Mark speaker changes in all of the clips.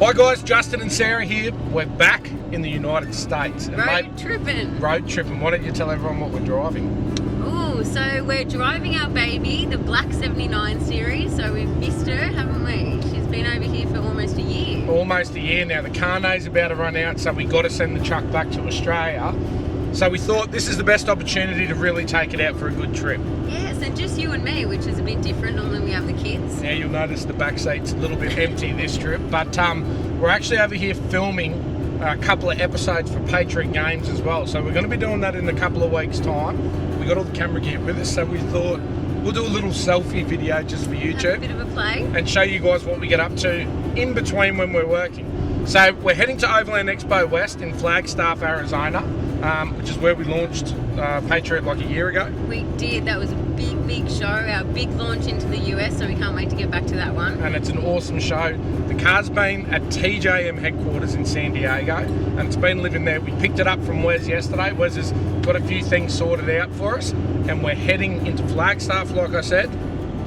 Speaker 1: Hi guys, Justin and Sarah here. We're back in the United States. And
Speaker 2: Road tripping.
Speaker 1: Why don't you tell everyone what we're driving?
Speaker 2: Oh, so we're driving our baby, the Black 79 series. So we've missed her, haven't we? She's been over here for almost a year.
Speaker 1: Almost a year now. The carnet's about to run out, so we got to send the truck back to Australia. So we thought this is the best opportunity to really take it out for a good trip.
Speaker 2: Yes, and just you and me, which is a bit different. Normally we have the kids.
Speaker 1: Now you'll notice the back seat's a little bit empty this trip, but we're actually over here filming a couple of episodes for Patriot Games as well. So we're going to be doing that in a couple of weeks' time. We got all the camera gear with us, so we thought we'll do a little selfie video just for YouTube.
Speaker 2: Have a bit of a play.
Speaker 1: And show you guys what we get up to in between when we're working. So we're heading to Overland Expo West in Flagstaff, Arizona, which is where we launched Patriot like a year ago.
Speaker 2: We did. That was a big show, our big launch into the US, so we can't wait to get back to that one.
Speaker 1: And it's an awesome show. The car's been at TJM headquarters in San Diego, and it's been living there. We picked it up from Wes yesterday. Wes has got a few things sorted out for us, and we're heading into Flagstaff, like I said,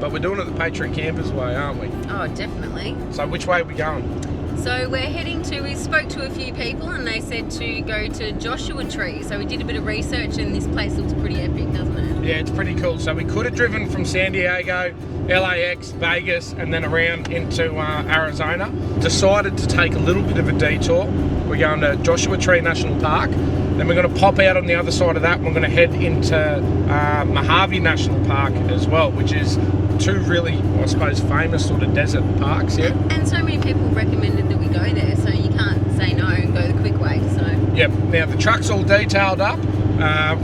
Speaker 1: but we're doing it the Patriot Campers way, aren't we?
Speaker 2: Oh, definitely.
Speaker 1: So which way are we going?
Speaker 2: So we're heading to, we spoke to a few people and they said to go to Joshua Tree. So we did a bit of research and this place looks pretty epic, doesn't it?
Speaker 1: Yeah, it's pretty cool. So we could have driven from San Diego, LAX, Vegas, and then around into Arizona. Decided to take a little bit of a detour. We're going to Joshua Tree National Park. Then we're going to pop out on the other side of that and we're going to head into Mojave National Park as well, which is two really, I suppose, famous sort of desert parks, yeah.
Speaker 2: And so many people recommended that we go there, so you can't say no and go the quick way, so.
Speaker 1: Yep, now the truck's all detailed up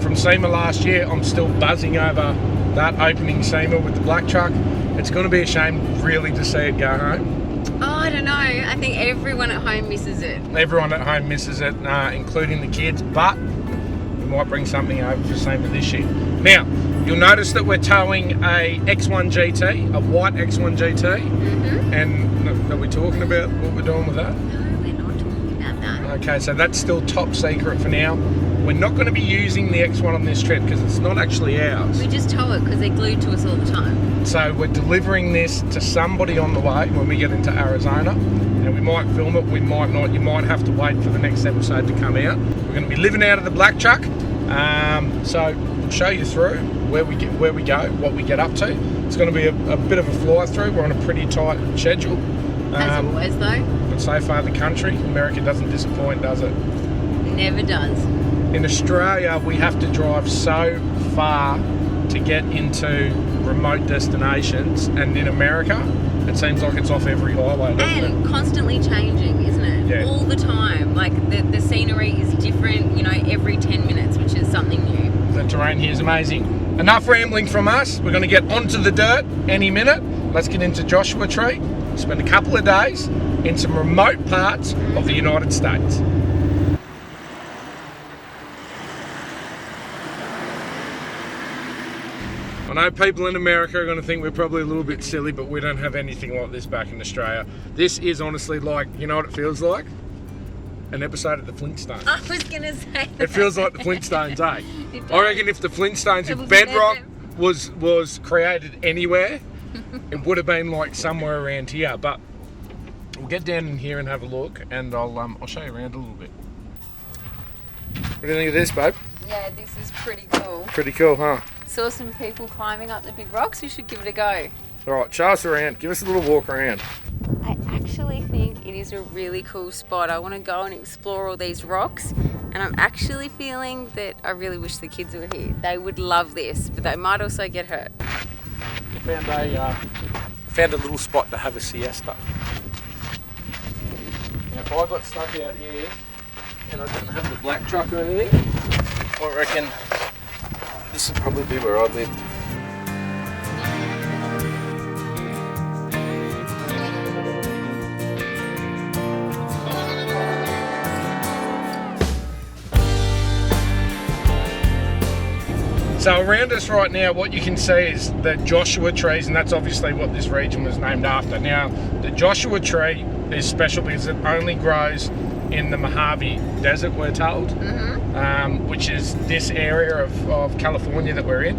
Speaker 1: from SEMA last year. I'm still buzzing over that opening SEMA with the black truck. It's going to be a shame really to see it go home.
Speaker 2: Oh, I don't know. I think everyone at home misses it.
Speaker 1: Everyone at home misses it, including the kids, but we might bring something over for SEMA this year. Now, you'll notice that we're towing a X1 GT, a white X1 GT. Mm-hmm. And are we talking about what we're doing with that?
Speaker 2: No, we're not talking about that.
Speaker 1: Okay, so that's still top secret for now. We're not going to be using the X1 on this trip because it's not actually ours.
Speaker 2: We just tow it because they're glued to us all the time.
Speaker 1: So we're delivering this to somebody on the way when we get into Arizona. And we might film it, we might not. You might have to wait for the next episode to come out. We're going to be living out of the black truck. So we'll show you through where we go, what we get up to. It's going to be a bit of a fly through. We're on a pretty tight schedule.
Speaker 2: As always, though.
Speaker 1: But so far the country, America doesn't disappoint, does it?
Speaker 2: Never does.
Speaker 1: In Australia, we have to drive so far to get into remote destinations, and in America, it seems like it's off every highway, doesn't
Speaker 2: And
Speaker 1: it?
Speaker 2: constantly changing, isn't it?
Speaker 1: Yeah.
Speaker 2: All the time. Like the scenery is different, every 10 minutes, which is something new.
Speaker 1: The terrain here is amazing. Enough rambling from us. We're going to get onto the dirt any minute. Let's get into Joshua Tree. Spend a couple of days in some remote parts of the United States. I know people in America are going to think we're probably a little bit silly, but we don't have anything like this back in Australia. This is honestly like, you know what it feels like? An episode of the Flintstones.
Speaker 2: I was going to say that.
Speaker 1: It feels like the Flintstones, eh?
Speaker 2: It does.
Speaker 1: I reckon if the Flintstones, if Bedrock was created anywhere, it would have been like somewhere around here. But we'll get down in here and have a look, and I'll show you around a little bit. What do you think of this, babe?
Speaker 2: Yeah, this is pretty cool.
Speaker 1: Pretty cool, huh?
Speaker 2: Saw some people climbing up the big rocks. We should give it a go.
Speaker 1: All right, show us around. Give us a little walk around.
Speaker 2: I actually think it is a really cool spot. I want to go and explore all these rocks, and I'm actually feeling that I really wish the kids were here. They would love this, but they might also get hurt.
Speaker 1: Found a little spot to have a siesta. Now, if I got stuck out here and I didn't have the black truck or anything, I reckon this would probably be where I live. So around us right now, what you can see is the Joshua trees, and that's obviously what this region was named after. Now, the Joshua tree is special because it only grows in the Mojave Desert, we're told, which is this area of California that we're in.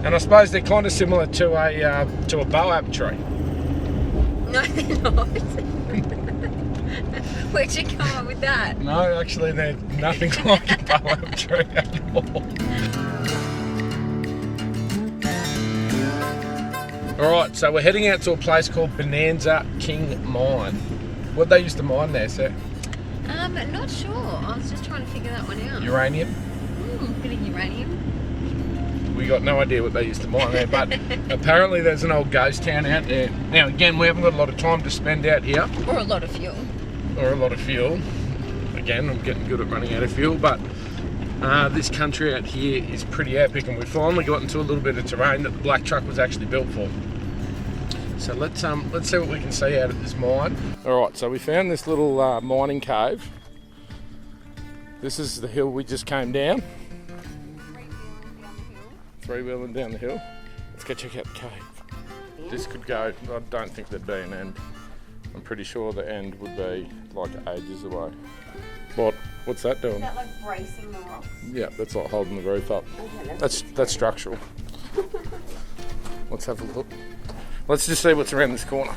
Speaker 1: And I suppose they're kind of similar to a boab tree.
Speaker 2: No, they're not. Where'd you come up with that?
Speaker 1: No, actually, they're nothing like a baobab tree at all. Alright, so we're heading out to a place called Bonanza King Mine. What they used to mine there, sir?
Speaker 2: Not sure. I was just trying to figure that one out.
Speaker 1: Uranium?
Speaker 2: Bit of uranium.
Speaker 1: We got no idea what they used to mine there, but apparently there's an old ghost town out there. Now again, we haven't got a lot of time to spend out here.
Speaker 2: Or a lot of fuel.
Speaker 1: Or a lot of fuel. Again, I'm getting good at running out of fuel, but this country out here is pretty epic, and we finally got into a little bit of terrain that the black truck was actually built for. So let's see what we can see out of this mine. Alright, so we found this little mining cave. This is the hill we just came down. Three-wheeling down the hill. Let's go check out the cave. This could go, I don't think there'd be an end. I'm pretty sure the end would be like ages away. What's that doing?
Speaker 2: Is that like bracing the rocks?
Speaker 1: Yeah, that's like holding the roof up. Okay, that's structural. Let's have a look. Let's just see what's around this corner.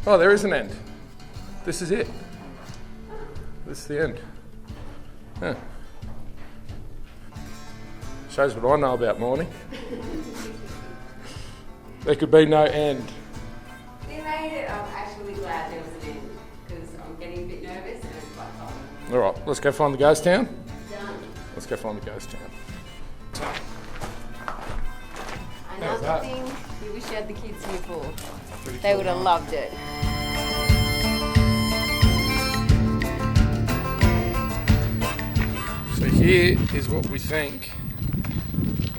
Speaker 1: Oh, there is an end. This is it. This is the end. Huh. Shows what I know about mining. There could be no end.
Speaker 2: We made it. I'm actually glad there was an end because I'm getting a bit nervous and it's quite hot.
Speaker 1: Alright, let's go find the ghost town.
Speaker 2: Done.
Speaker 1: Let's go find the ghost town.
Speaker 2: Another thing you wish you had the kids here for. They would have loved it.
Speaker 1: So here is what we think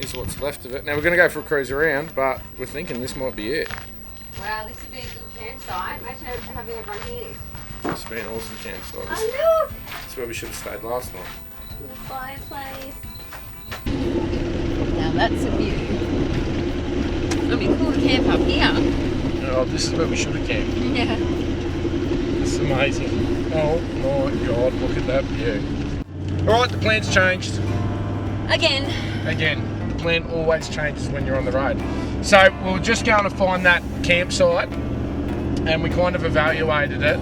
Speaker 1: is what's left of it. Now we're going to go for a cruise around, but we're thinking this might be it.
Speaker 2: Wow, this would be a good campsite. Imagine having everyone here.
Speaker 1: This would be an awesome campsite.
Speaker 2: Oh look!
Speaker 1: That's where we should have stayed last night.
Speaker 2: The fireplace. Now that's a view. I mean, cool to camp up here.
Speaker 1: Oh, this is where we should have camped.
Speaker 2: Yeah.
Speaker 1: It's amazing. Oh my god, look at that view. Alright, the plan's changed.
Speaker 2: Again.
Speaker 1: The plan always changes when you're on the road. So we were just going to find that campsite and we kind of evaluated it.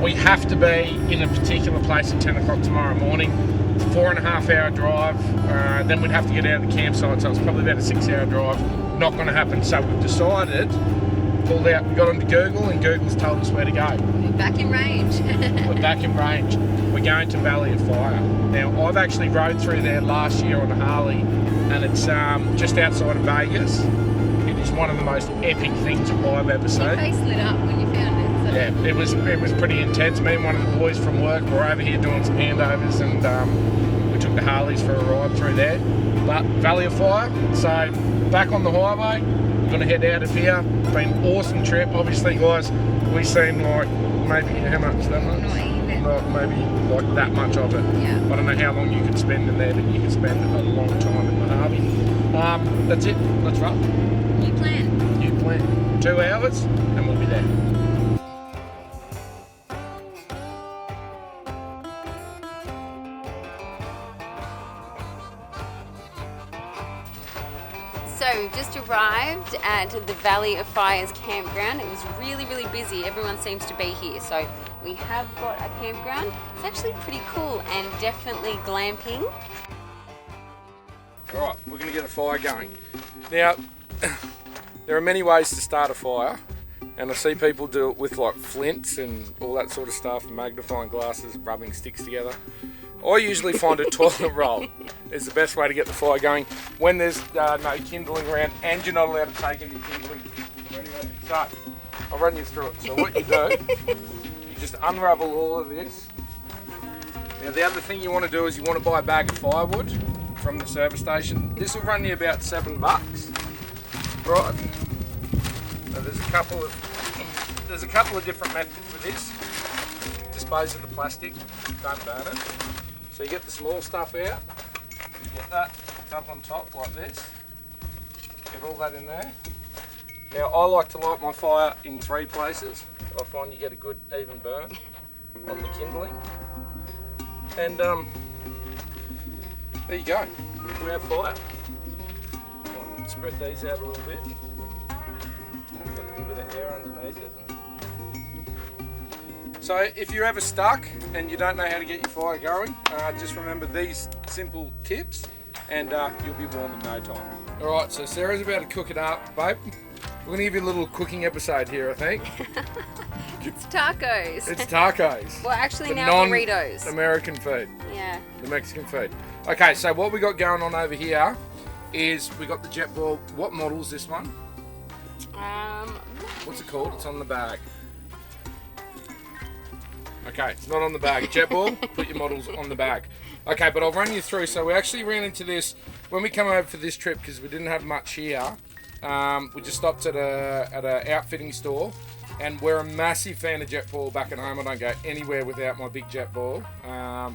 Speaker 1: We have to be in a particular place at 10 o'clock tomorrow morning. It's a 4.5 hour drive. Then we'd have to get out of the campsite, so it's probably about a 6 hour drive. Not going to happen. So we've decided, pulled out, we got onto Google and Google's told us where to go.
Speaker 2: We're back in range.
Speaker 1: We're back in range. We're going to Valley of Fire. Now, I've actually rode through there last year on a Harley, and it's just outside of Vegas. It is one of the most epic things I've ever seen.
Speaker 2: Your face lit up when you found it. So.
Speaker 1: Yeah, it was pretty intense. Me and one of the boys from work were over here doing some handovers, and we took the Harleys for a ride through there. But Valley of Fire, so back on the highway. We're going to head out of here. Been an awesome trip. Obviously, guys, we seem like maybe how much? That much?
Speaker 2: Not even.
Speaker 1: Not maybe like that much of it.
Speaker 2: Yeah.
Speaker 1: I don't know how long you could spend in there, but you could spend a long time in Mojave. That's it. Let's roll.
Speaker 2: New plan.
Speaker 1: New plan. 2 hours, and we'll be there.
Speaker 2: So we've just arrived at the Valley of Fire's campground. It was really, really busy. Everyone seems to be here. So we have got a campground. It's actually pretty cool and definitely glamping.
Speaker 1: All right, we're going to get a fire going. Now, there are many ways to start a fire, and I see people do it with like flints and all that sort of stuff, magnifying glasses, rubbing sticks together. I usually find a toilet roll is the best way to get the fire going when there's no kindling around and you're not allowed to take any kindling anywhere. So, I'll run you through it. So what you do, you just unravel all of this. Now the other thing you want to do is you want to buy a bag of firewood from the service station. This will run you about $7. Right. So there's a couple of different methods for this. Dispose of the plastic, don't burn it. So you get the small stuff out, get that up on top like this, get all that in there. Now I like to light my fire in 3 places. I find you get a good even burn on the kindling. And there you go, we have fire. Spread these out a little bit. Get a little bit of air underneath it. So if you're ever stuck and you don't know how to get your fire going, just remember these simple tips and you'll be warm in no time. Alright, so Sarah's about to cook it up, babe. We're going to give you a little cooking episode here, I think.
Speaker 2: It's tacos.
Speaker 1: It's tacos.
Speaker 2: Well, actually
Speaker 1: The
Speaker 2: now burritos.
Speaker 1: American food.
Speaker 2: Yeah.
Speaker 1: The Mexican food. Okay, so what we got going on over here is we got the Jetball. What model is this one? What's it called? It's on the bag. Okay, it's not on the bag. Jetball, put your models on the bag. Okay, but I'll run you through. So we actually ran into this when we come over for this trip because we didn't have much here. We just stopped at a outfitting store, and we're a massive fan of Jetball back at home. I don't go anywhere without my big Jetball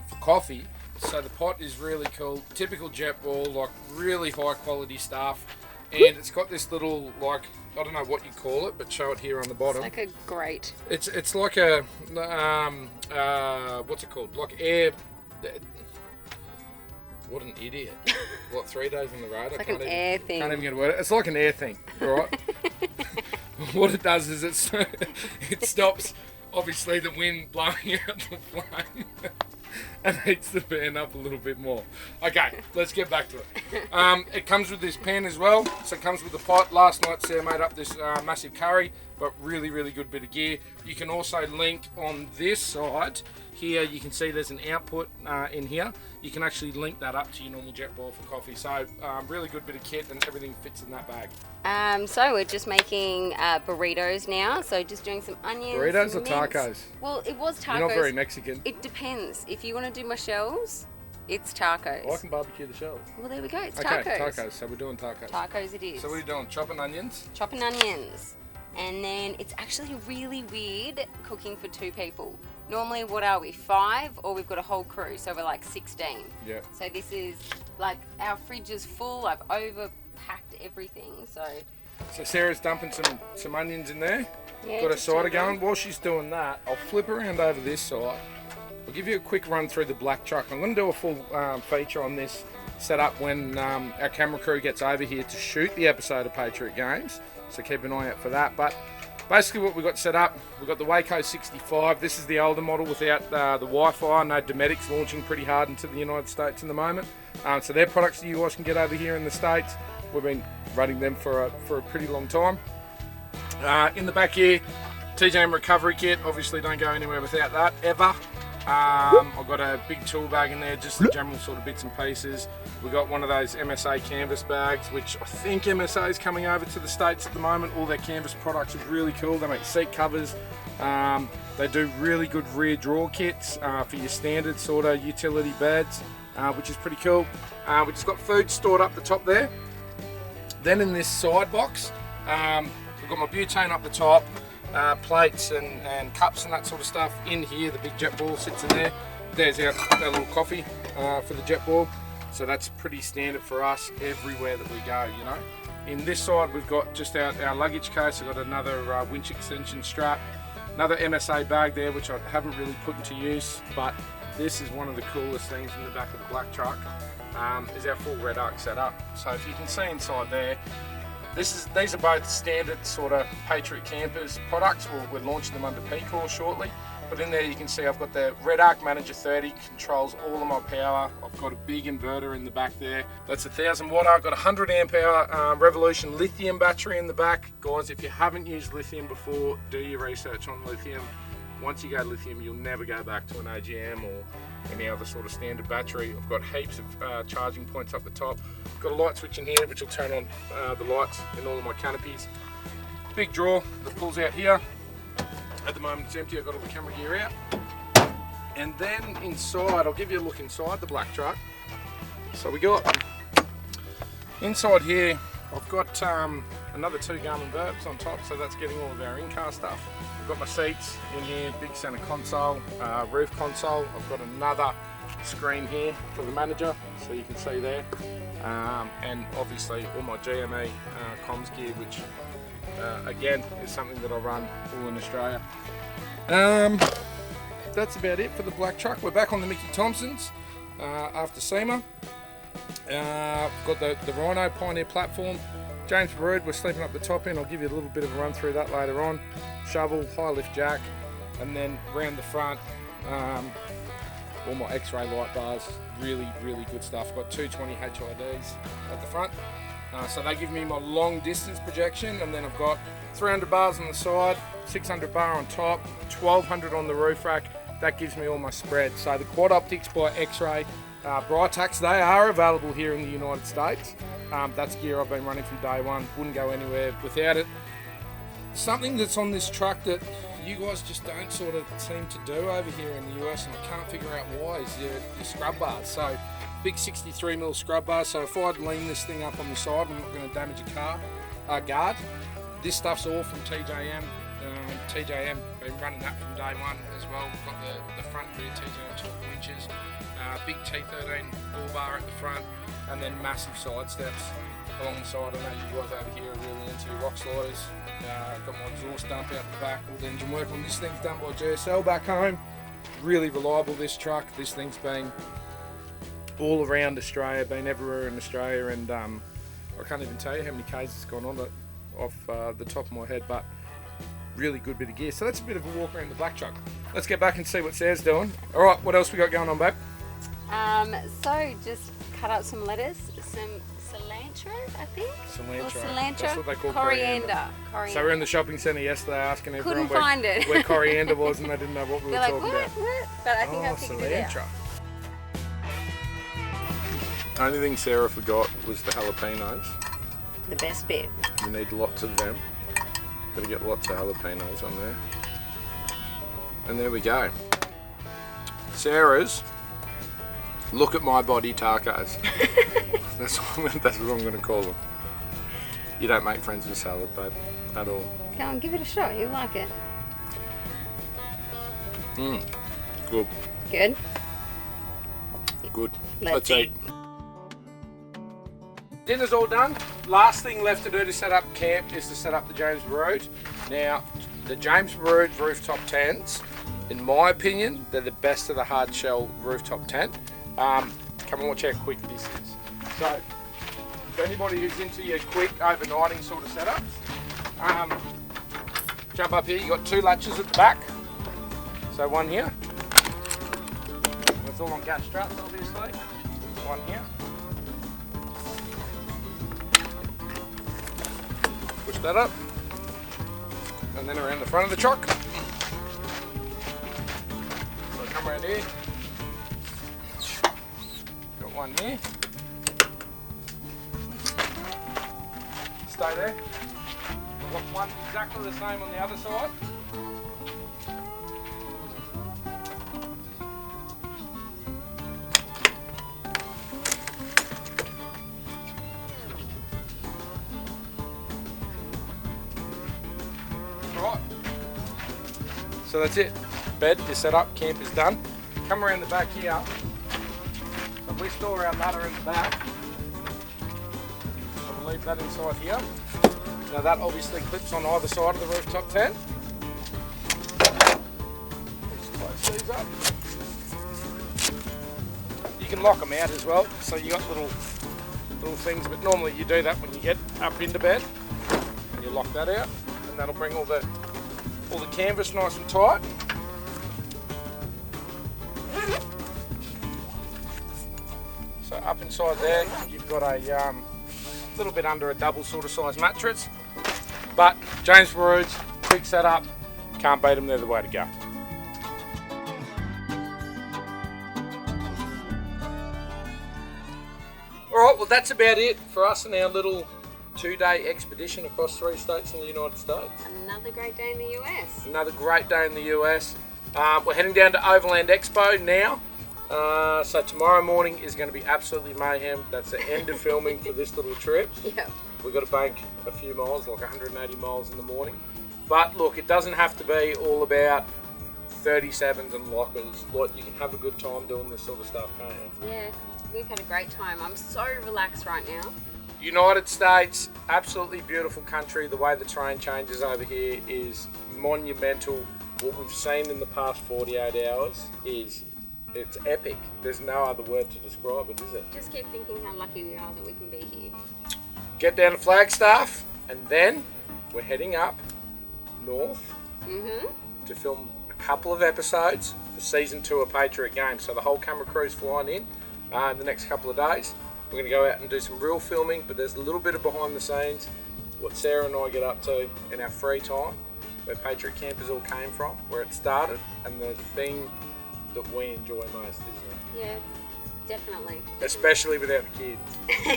Speaker 1: for coffee. So the pot is really cool, typical Jetball, like really high quality stuff, and it's got this little, like, I don't know what you call it, but show it here on the bottom.
Speaker 2: It's like a grate.
Speaker 1: It's like a what's it called? Like air. What an idiot. What, 3 days in the road?
Speaker 2: It's like an air thing.
Speaker 1: Can't even get a word. It's like an air thing, right? What it does is it stops, obviously, the wind blowing out the flame and heats the pan up a little bit more. Okay, let's get back to it. It comes with this pan as well. So it comes with the pot. Last night Sarah made up this massive curry, but really, really good bit of gear. You can also link on this side. Here you can see there's an output in here. You can actually link that up to your normal Jetball for coffee. So really good bit of kit and everything fits in that bag.
Speaker 2: So we're just making burritos now. So just doing some onions.
Speaker 1: Burritos or
Speaker 2: mince.
Speaker 1: tacos?
Speaker 2: Well, it was tacos.
Speaker 1: You're not very Mexican.
Speaker 2: It depends. If you want to do my shells, it's tacos.
Speaker 1: Well, I can barbecue the shells.
Speaker 2: Well, there we go. It's
Speaker 1: Okay,
Speaker 2: tacos.
Speaker 1: tacos. So we're doing tacos.
Speaker 2: Tacos it is.
Speaker 1: So what are you doing? Chopping onions?
Speaker 2: Chopping onions. And then it's actually really weird cooking for 2 people. Normally, what are we, 5? Or we've got a whole crew, so we're like 16.
Speaker 1: Yeah.
Speaker 2: So this is, like, our fridge is full. I've overpacked everything, so...
Speaker 1: So Sarah's dumping some onions in there.
Speaker 2: Yeah,
Speaker 1: Got a
Speaker 2: just
Speaker 1: cider
Speaker 2: gently.
Speaker 1: going. While she's doing that, I'll flip around over this side. I'll give you a quick run through the black truck. I'm going to do a full feature on this setup when our camera crew gets over here to shoot the episode of Patriot Games. So keep an eye out for that. But basically what we've got set up, we've got the Waco 65. This is the older model without the Wi-Fi. I know Dometic's launching pretty hard into the United States in the moment. So they're products that you guys can get over here in the States. We've been running them for a pretty long time. In the back here, TJM recovery kit. Obviously don't go anywhere without that, ever. I've got a big tool bag in there, just the general sort of bits and pieces. We've got one of those MSA canvas bags, which I think MSA is coming over to the States at the moment. All their canvas products are really cool. They make seat covers. They do really good rear drawer kits for your standard sort of utility beds, which is pretty cool. We just got food stored up the top there. Then in this side box, we've got my butane up the top. Plates and cups and that sort of stuff in here. The big Jetball sits in there. There's our little coffee for the Jetball. So that's pretty standard for us everywhere that we go, you know. In this side we've got just our luggage case. I've got another winch extension strap, another MSA bag there which I haven't really put into use, but this is one of the coolest things in the back of the black truck, is our full red arc setup. So if you can see inside there, these are both standard sort of Patriot Campers products. We're launching them under P-Core shortly. But in there you can see I've got the Red Arc Manager 30, controls all of my power. I've got a big inverter in the back there. That's 1,000 watt. I've got a 100 amp hour Revolution lithium battery in the back. Guys, if you haven't used lithium before, do your research on lithium. Once you go lithium, you'll never go back to an AGM or any other sort of standard battery. I've got heaps of charging points up the top. I've got a light switch in here which will turn on the lights in all of my canopies. Big drawer that pulls out here. At the moment it's empty. I've got all the camera gear out. And then inside, I'll give you a look inside the black truck. So we got inside here, I've got another 2 Garmin Verbs on top, so that's getting all of our in-car stuff. I've got my seats in here, big center console, roof console. I've got another screen here for the manager, so you can see there. And obviously all my GME comms gear, which again is something that I run all in Australia. That's about it for the black truck. We're back on the Mickey Thompsons after SEMA. Got the Rhino Pioneer platform. James Barood, we're sleeping up the top end. I'll give you a little bit of a run through that later on. Shovel, high lift jack. and then around the front, all my X-ray light bars, really good stuff. Got 220 HIDs at the front, so they give me my long distance projection, and then I've got 300 bars on the side, 600 bar on top, 1200 on the roof rack. That gives me all my spread. So the quad optics by X-ray Britax, they are available here in the United States. That's gear I've been running from day one. Wouldn't go anywhere without it. Something that's on this truck that you guys just don't sort of seem to do over here in the US, and I can't figure out why, is your scrub bars. So big 63mm scrub bars. So if I'd lean this thing up on the side, I'm not going to damage a car guard. This stuff's all from TJM. TJM, been running that from day one as well. We've got the front rear TJM torque winches, big T13 bull bar at the front, and then massive side steps along the side. I know you guys over here are really into your rock sliders. Got my exhaust dump out the back, all the engine work on this thing's done by GSL back home. Really reliable, this truck. This thing's been all around Australia, been everywhere in Australia, and I can't even tell you how many Ks it's gone on it off the top of my head, but really good bit of gear. So that's a bit of a walk around the black truck. Let's get back and see what Sarah's doing. All right, what else we got going on, babe?
Speaker 2: So just cut up some lettuce, some cilantro, I think.
Speaker 1: Cilantro.
Speaker 2: Or cilantro.
Speaker 1: That's what they call
Speaker 2: coriander.
Speaker 1: So we were in the shopping centre yesterday asking everyone
Speaker 2: find it.
Speaker 1: where coriander was, and they didn't know what we were
Speaker 2: They're
Speaker 1: talking
Speaker 2: like,
Speaker 1: about.
Speaker 2: what? But I think I figured it out.
Speaker 1: Cilantro. Only thing Sarah forgot was the jalapenos.
Speaker 2: The best bit.
Speaker 1: You need lots of them. Got to get lots of jalapenos on there. And there we go. Sarah's look at my body tacos. That's what I'm going to call them. You don't make friends with salad, babe, at all.
Speaker 2: Come on, give it a shot. You'll like it.
Speaker 1: Good.
Speaker 2: Good?
Speaker 1: Good.
Speaker 2: Let's eat.
Speaker 1: Dinner's all done. Last thing left to do to set up camp is to set up the James Road. Now, the James Road rooftop tents, in my opinion, they're the best of the hard shell rooftop tent. Come and watch how quick this is. So, for anybody who's into your quick overnighting sort of setups, jump up here. You got two latches at the back. So one here. That's all on gas struts, obviously. One here. Push that up, and then around the front of the truck. So come around here. Got one here. Stay there. I've got one exactly the same on the other side. Right. So that's it. Bed is set up, camp is done. Come around the back here. So we store our ladder in the back. So we'll leave that inside here. Now that obviously clips on either side of the rooftop tent. Just close these up. You can lock them out as well, so you got little things, but normally you do that when you get up into bed. And you lock that out, and that'll bring all the canvas nice and tight. So up inside there, you've got a little bit under a double sort of size mattress. But James Roads, quick setup, can't beat them, they're the way to go. Alright, well that's about it for us and our little 2-day expedition across 3 states in the United States.
Speaker 2: Another great day in the US.
Speaker 1: Another great day in the US. We're heading down to Overland Expo now. So tomorrow morning is going to be absolutely mayhem. That's the end of filming for this little trip.
Speaker 2: Yep.
Speaker 1: We've got to bank a few miles, like 180 miles in the morning. But look, it doesn't have to be all about 37s and lockers. Like, you can have a good time doing this sort of stuff, can't you?
Speaker 2: Yeah, we've had a great time. I'm so relaxed right now.
Speaker 1: United States, absolutely beautiful country. The way the terrain changes over here is monumental. What we've seen in the past 48 hours is it's epic. There's no other word to describe it, is it?
Speaker 2: Just keep thinking how lucky we are that we can be here.
Speaker 1: Get down to Flagstaff, and then we're heading up north to film a couple of episodes for season 2 of Patriot Games. So the whole camera crew's flying in the next couple of days. We're going to go out and do some real filming, but there's a little bit of behind the scenes, what Sarah and I get up to in our free time, where Patriot Campers all came from, where it started, and the thing that we enjoy most, isn't it?
Speaker 2: Yeah, definitely.
Speaker 1: Especially without the kids.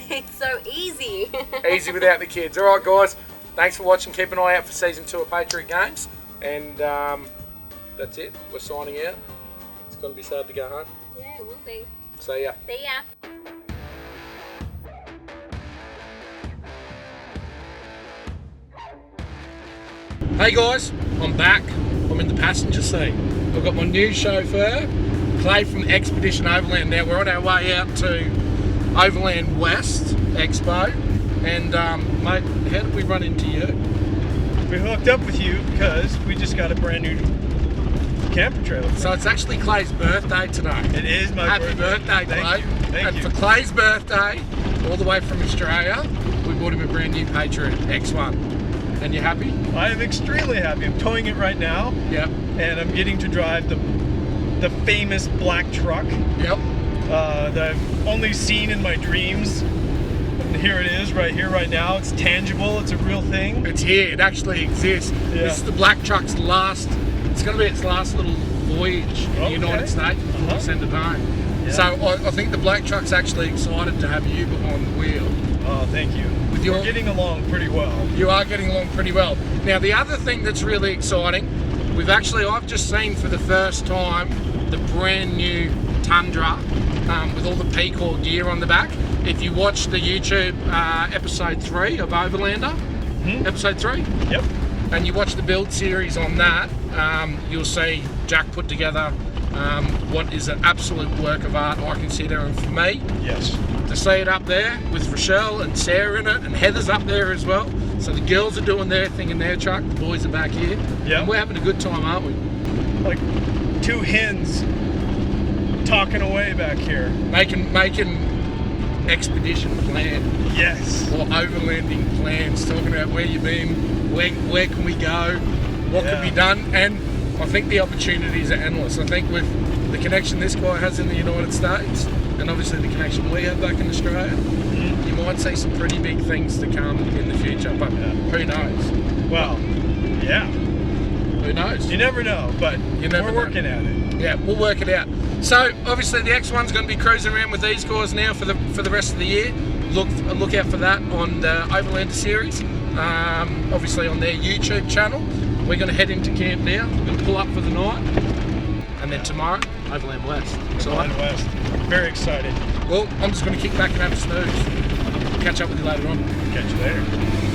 Speaker 2: It's so easy.
Speaker 1: Easy without the kids. All right, guys. Thanks for watching. Keep an eye out for season 2 of Patriot Games. And that's it. We're signing out. It's going to be sad to go home.
Speaker 2: Yeah, it will be.
Speaker 1: See ya.
Speaker 2: See ya.
Speaker 1: Hey guys, I'm back. I'm in the passenger seat. I've got my new chauffeur, Clay from Expedition Overland. Now we're on our way out to Overland West Expo. And mate, how did we run into you?
Speaker 3: We hooked up with you because we just got a brand new camper trailer.
Speaker 1: So it's actually Clay's birthday today.
Speaker 3: It is my
Speaker 1: Happy birthday, Clay.
Speaker 3: Thank you.
Speaker 1: For Clay's birthday, all the way from Australia, we bought him a brand new Patriot X1. And you happy?
Speaker 3: I am extremely happy. I'm towing it right now.
Speaker 1: Yep.
Speaker 3: And I'm getting to drive the famous black truck.
Speaker 1: Yep.
Speaker 3: That I've only seen in my dreams. And here it is, right here, right now. It's tangible. It's a real thing.
Speaker 1: It's here. It actually exists.
Speaker 3: Yeah.
Speaker 1: This is the black truck's last. It's going to be its last little voyage in the United States before we send it home.
Speaker 3: Yeah.
Speaker 1: So I think the black truck's actually excited to have you behind the wheel.
Speaker 3: Oh, thank you. We're getting along pretty well.
Speaker 1: You are getting along pretty well. Now the other thing that's really exciting, I've just seen for the first time the brand new Tundra with all the Peacock gear on the back. If you watch the YouTube episode 3 of Overlander, episode 3,
Speaker 3: Yep.
Speaker 1: and you watch the build series on that, you'll see Jack put together what is an absolute work of art, I consider, and for me,
Speaker 3: Yes.
Speaker 1: to see it up there with Rochelle and Sarah in it, and Heather's up there as well. So the girls are doing their thing in their truck, the boys are back here.
Speaker 3: Yeah.
Speaker 1: And we're having a good time, aren't we?
Speaker 3: Like 2 hens talking away back here.
Speaker 1: Making expedition plan
Speaker 3: Yes.
Speaker 1: or overlanding plans, talking about where you've been, where can we go, what can
Speaker 3: Yeah.
Speaker 1: be done, and I think the opportunities are endless. I think with the connection this guy has in the United States, and obviously the connection we have back in Australia, you might see some pretty big things to come in the future, but who knows?
Speaker 3: Well, yeah.
Speaker 1: Who knows?
Speaker 3: You never know, but
Speaker 1: You never
Speaker 3: we're
Speaker 1: know.
Speaker 3: working at it.
Speaker 1: Yeah, we'll work it out. So obviously the X1's going to be cruising around with these guys now for the rest of the year. Look out for that on the Overlander series. Obviously on their YouTube channel. We're going to head into camp now. We're going to pull up for the night, and then tomorrow Overland West.
Speaker 3: Overland West. Very excited.
Speaker 1: Well, I'm just going to kick back and have a snooze. Catch up with you later on.
Speaker 3: Catch you later.